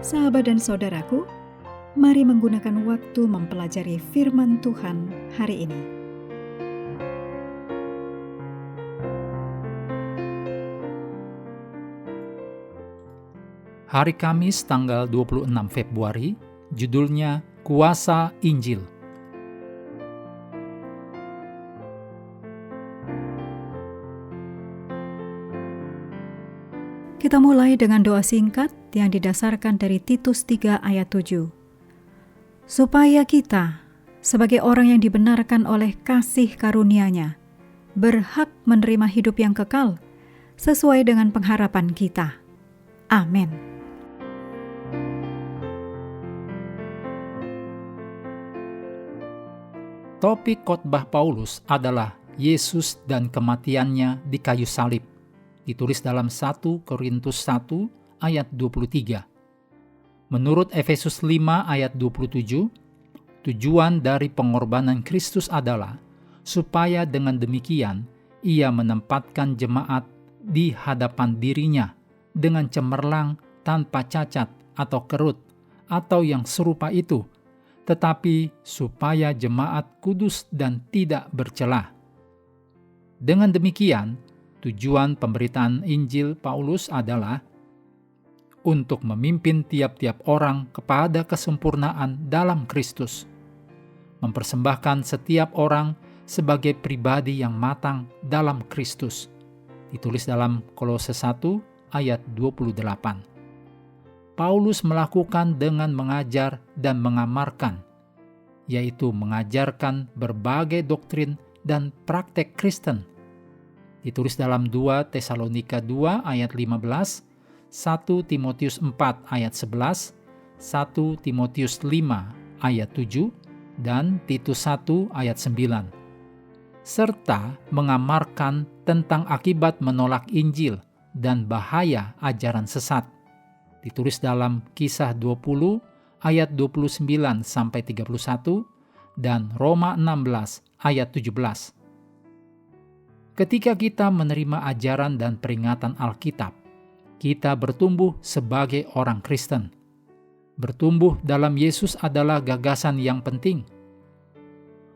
Sahabat dan saudaraku, mari menggunakan waktu mempelajari firman Tuhan hari ini. Hari Kamis tanggal 26 Februari, judulnya Kuasa Injil. Kita mulai dengan doa singkat yang didasarkan dari Titus 3 ayat 7. Supaya kita, sebagai orang yang dibenarkan oleh kasih karunia-Nya, berhak menerima hidup yang kekal, sesuai dengan pengharapan kita. Amin. Topik khotbah Paulus adalah Yesus dan kematiannya di kayu salib. Ditulis dalam 1 Korintus 1 ayat 23. Menurut Efesus 5 ayat 27, tujuan dari pengorbanan Kristus adalah supaya dengan demikian ia menempatkan jemaat di hadapan dirinya dengan cemerlang, tanpa cacat atau kerut atau yang serupa itu, tetapi supaya jemaat kudus dan tidak bercelah. Dengan demikian, tujuan pemberitaan Injil Paulus adalah untuk memimpin tiap-tiap orang kepada kesempurnaan dalam Kristus, mempersembahkan setiap orang sebagai pribadi yang matang dalam Kristus. Ditulis dalam Kolose 1 ayat 28. Paulus melakukan dengan mengajar dan mengamarkan, yaitu mengajarkan berbagai doktrin dan praktek Kristen. Ditulis dalam 2 Tesalonika 2 ayat 15, 1 Timotius 4 ayat 11, 1 Timotius 5 ayat 7, dan Titus 1 ayat 9. Serta mengamarkan tentang akibat menolak Injil dan bahaya ajaran sesat. Ditulis dalam Kisah 20 ayat 29-31 dan Roma 16 ayat 17. Ketika kita menerima ajaran dan peringatan Alkitab, kita bertumbuh sebagai orang Kristen. Bertumbuh dalam Yesus adalah gagasan yang penting.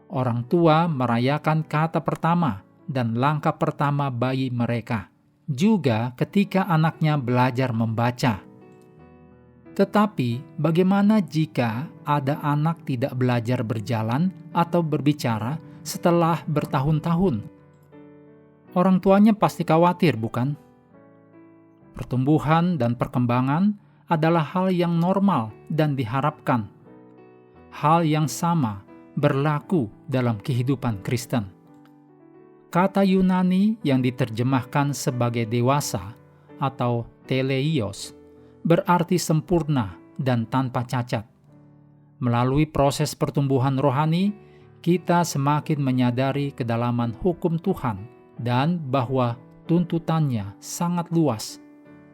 Orang tua merayakan kata pertama dan langkah pertama bayi mereka, juga ketika anaknya belajar membaca. Tetapi bagaimana jika ada anak tidak belajar berjalan atau berbicara setelah bertahun-tahun? Orang tuanya pasti khawatir, bukan? Pertumbuhan dan perkembangan adalah hal yang normal dan diharapkan. Hal yang sama berlaku dalam kehidupan Kristen. Kata Yunani yang diterjemahkan sebagai dewasa atau teleios berarti sempurna dan tanpa cacat. Melalui proses pertumbuhan rohani, kita semakin menyadari kedalaman hukum Tuhan dan bahwa tuntutannya sangat luas.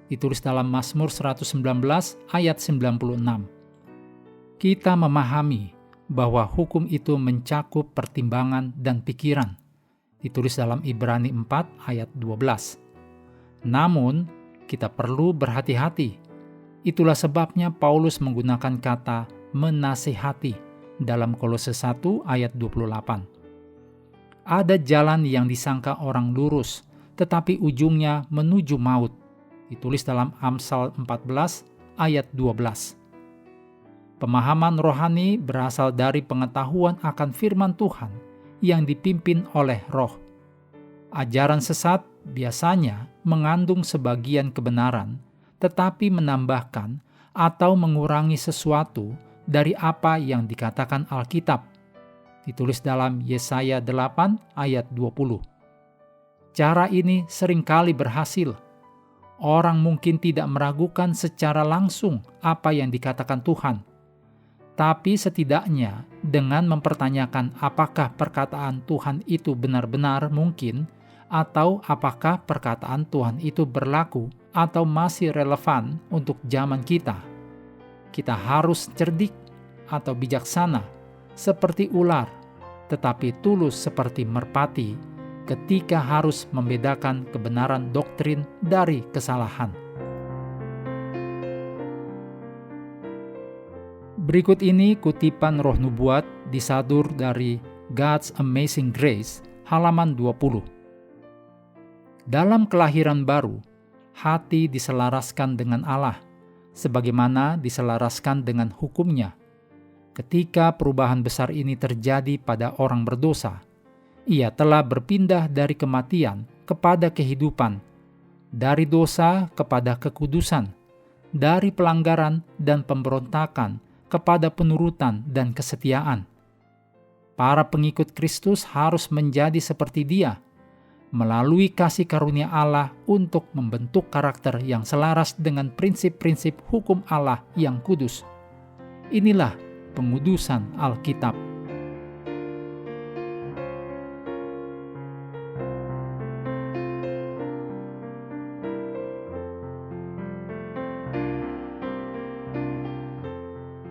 Ditulis dalam Mazmur 119 ayat 96. Kita memahami bahwa hukum itu mencakup pertimbangan dan pikiran. Ditulis dalam Ibrani 4 ayat 12. Namun, kita perlu berhati-hati. Itulah sebabnya Paulus menggunakan kata menasihati dalam Kolose 1 ayat 28. Ada jalan yang disangka orang lurus, tetapi ujungnya menuju maut. Ditulis dalam Amsal 14 ayat 12. Pemahaman rohani berasal dari pengetahuan akan firman Tuhan yang dipimpin oleh Roh. Ajaran sesat biasanya mengandung sebagian kebenaran, tetapi menambahkan atau mengurangi sesuatu dari apa yang dikatakan Alkitab. Ditulis dalam Yesaya 8 ayat 20. Cara ini seringkali berhasil. Orang mungkin tidak meragukan secara langsung apa yang dikatakan Tuhan. Tapi setidaknya dengan mempertanyakan apakah perkataan Tuhan itu benar-benar mungkin, atau apakah perkataan Tuhan itu berlaku atau masih relevan untuk zaman kita. Kita harus cerdik atau bijaksana seperti ular, tetapi tulus seperti merpati ketika harus membedakan kebenaran doktrin dari kesalahan. Berikut ini kutipan roh nubuat disadur dari God's Amazing Grace, halaman 20. Dalam kelahiran baru, hati diselaraskan dengan Allah, sebagaimana diselaraskan dengan hukum-Nya. Ketika perubahan besar ini terjadi pada orang berdosa, ia telah berpindah dari kematian kepada kehidupan, dari dosa kepada kekudusan, dari pelanggaran dan pemberontakan kepada penurutan dan kesetiaan. Para pengikut Kristus harus menjadi seperti Dia, melalui kasih karunia Allah untuk membentuk karakter yang selaras dengan prinsip-prinsip hukum Allah yang kudus. Inilah pengudusan Alkitab.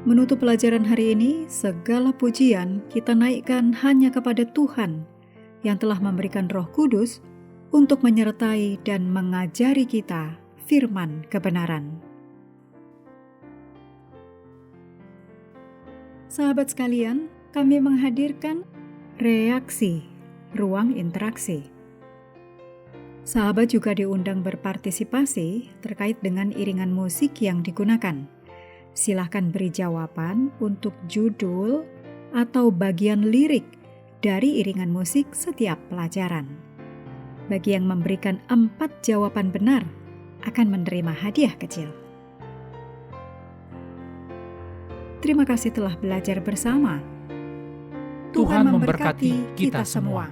Menutup pelajaran hari ini, segala pujian kita naikkan hanya kepada Tuhan yang telah memberikan Roh Kudus untuk menyertai dan mengajari kita firman kebenaran. Sahabat sekalian, kami menghadirkan reaksi, ruang interaksi. Sahabat juga diundang berpartisipasi terkait dengan iringan musik yang digunakan. Silahkan beri jawaban untuk judul atau bagian lirik dari iringan musik setiap pelajaran. Bagi yang memberikan 4 jawaban benar akan menerima hadiah kecil. Terima kasih telah belajar bersama. Tuhan memberkati kita semua.